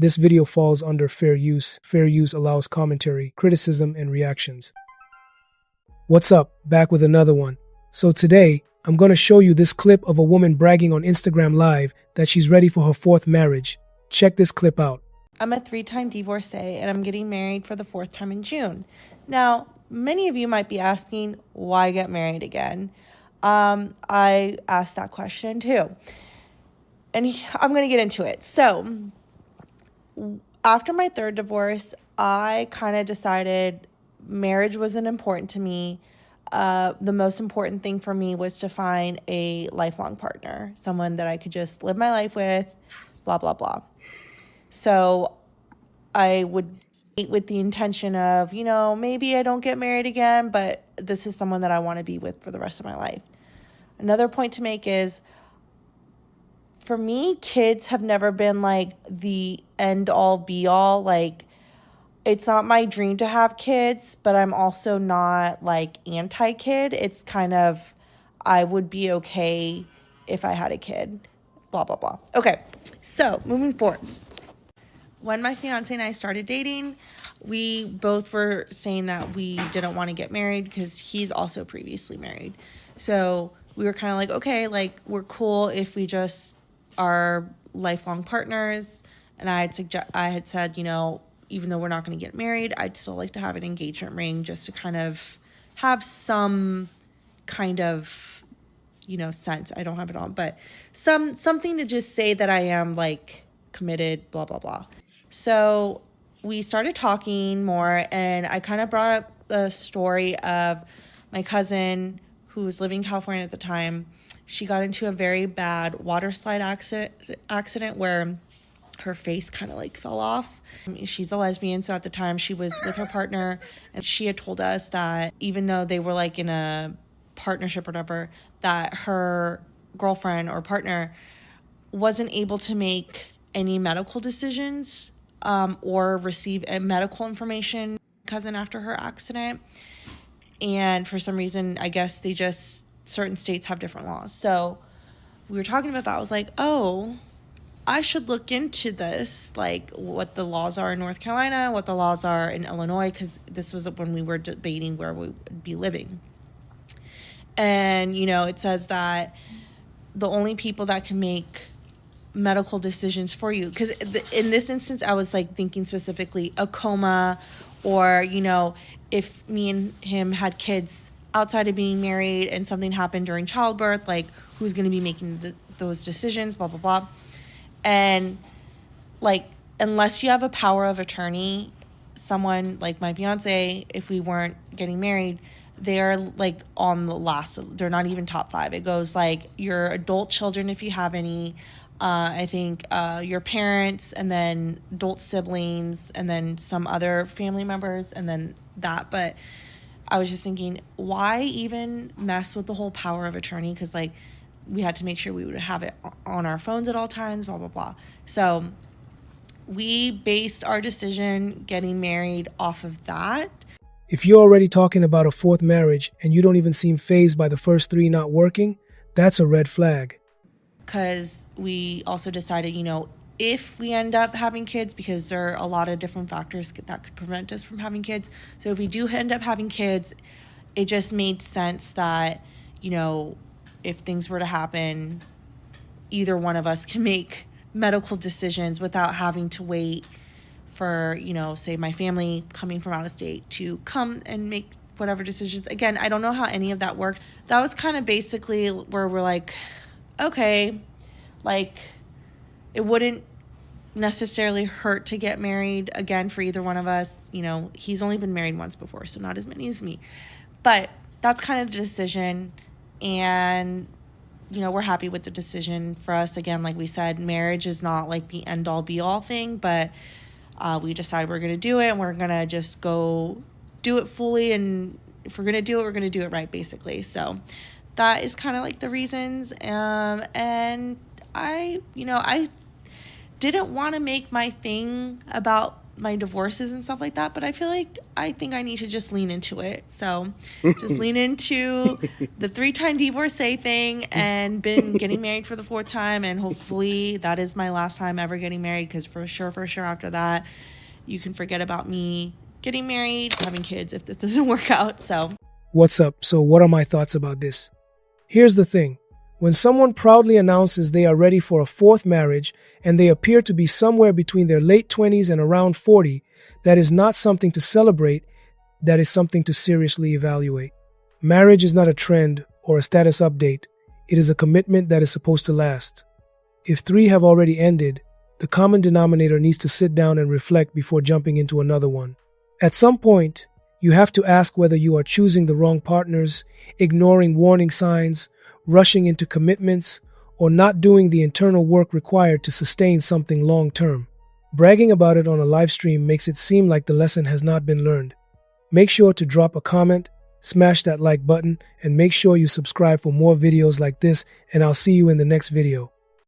This video falls under fair use. Fair use allows commentary, criticism, and reactions. What's up? Back with another one. So today, I'm going to show you this clip of a woman bragging on Instagram Live that she's ready for her 4th marriage. Check this clip out. I'm a 3-time divorcee and I'm getting married for the 4th time in June. Now, many of you might be asking, why get married again? I asked that question too. And I'm going to get into it. So, after my 3rd divorce, I kind of decided marriage wasn't important to me. The most important thing for me was to find a lifelong partner, someone that I could just live my life with, blah, blah, blah. So I would date with the intention of, maybe I don't get married again, but this is someone that I want to be with for the rest of my life. Another point to make is, for me, kids have never been like the end all be all. Like, it's not my dream to have kids, but I'm also not like anti-kid. It's kind of, I would be okay if I had a kid, blah, blah, blah. Okay, so moving forward. When my fiance and I started dating, we both were saying that we didn't want to get married because he's also previously married. So we were kind of like, okay, like we're cool if we just are lifelong partners. And I had said, even though we're not going to get married, I'd still like to have an engagement ring just to kind of have some kind of, sense. I don't have it on, but something to just say that I am like committed, blah, blah, blah. So we started talking more, and I kind of brought up the story of my cousin who was living in California at the time. She got into a very bad water slide accident where her face kind of like fell off. She's a lesbian, so at the time she was with her partner, and she had told us that even though they were like in a partnership or whatever, that her girlfriend or partner wasn't able to make any medical decisions or receive medical information cousin after her accident. And for some reason, I guess certain states have different laws. So we were talking about that. I was like, oh, I should look into this, like what the laws are in North Carolina, what the laws are in Illinois, because this was when we were debating where we would be living. And, it says that the only people that can make medical decisions for you, because in this instance, I was like thinking specifically a coma, or, if me and him had kids outside of being married and something happened during childbirth, like who's going to be making those decisions, blah, blah, blah. And like, unless you have a power of attorney, someone like my fiance, if we weren't getting married, they're like on the last, they're not even top 5. It goes like your adult children, if you have any, I think your parents, and then adult siblings, and then some other family members, and then that. But I was just thinking, why even mess with the whole power of attorney? Because like we had to make sure we would have it on our phones at all times, blah, blah, blah. So we based our decision getting married off of that. If you're already talking about a 4th marriage and you don't even seem fazed by the first 3 not working, that's a red flag. Because we also decided, if we end up having kids, because there are a lot of different factors that could prevent us from having kids. So if we do end up having kids, it just made sense that, if things were to happen, either one of us can make medical decisions without having to wait for, say my family coming from out of state to come and make whatever decisions. Again, I don't know how any of that works. That was kind of basically where we're like, okay, like it wouldn't necessarily hurt to get married again for either one of us. He's only been married once before, so not as many as me. But that's kind of the decision. And, we're happy with the decision for us. Again, like we said, marriage is not like the end all be all thing, but we decided we're going to do it, and we're going to just go do it fully. And if we're going to do it, we're going to do it right, basically. So that is kind of like the reasons. And I didn't want to make my thing about my divorces and stuff like that, but I think I need to just lean into it. So just lean into the 3-time divorcee thing and been getting married for the 4th time, and hopefully that is my last time ever getting married, because for sure after that you can forget about me getting married, having kids if this doesn't work out. So what's up? So what are my thoughts about this? Here's the thing. When someone proudly announces they are ready for a 4th marriage and they appear to be somewhere between their late 20s and around 40, that is not something to celebrate, that is something to seriously evaluate. Marriage is not a trend or a status update. It is a commitment that is supposed to last. If 3 have already ended, the common denominator needs to sit down and reflect before jumping into another one. At some point, you have to ask whether you are choosing the wrong partners, ignoring warning signs, rushing into commitments, or not doing the internal work required to sustain something long-term. Bragging about it on a live stream makes it seem like the lesson has not been learned. Make sure to drop a comment, smash that like button, and make sure you subscribe for more videos like this, and I'll see you in the next video.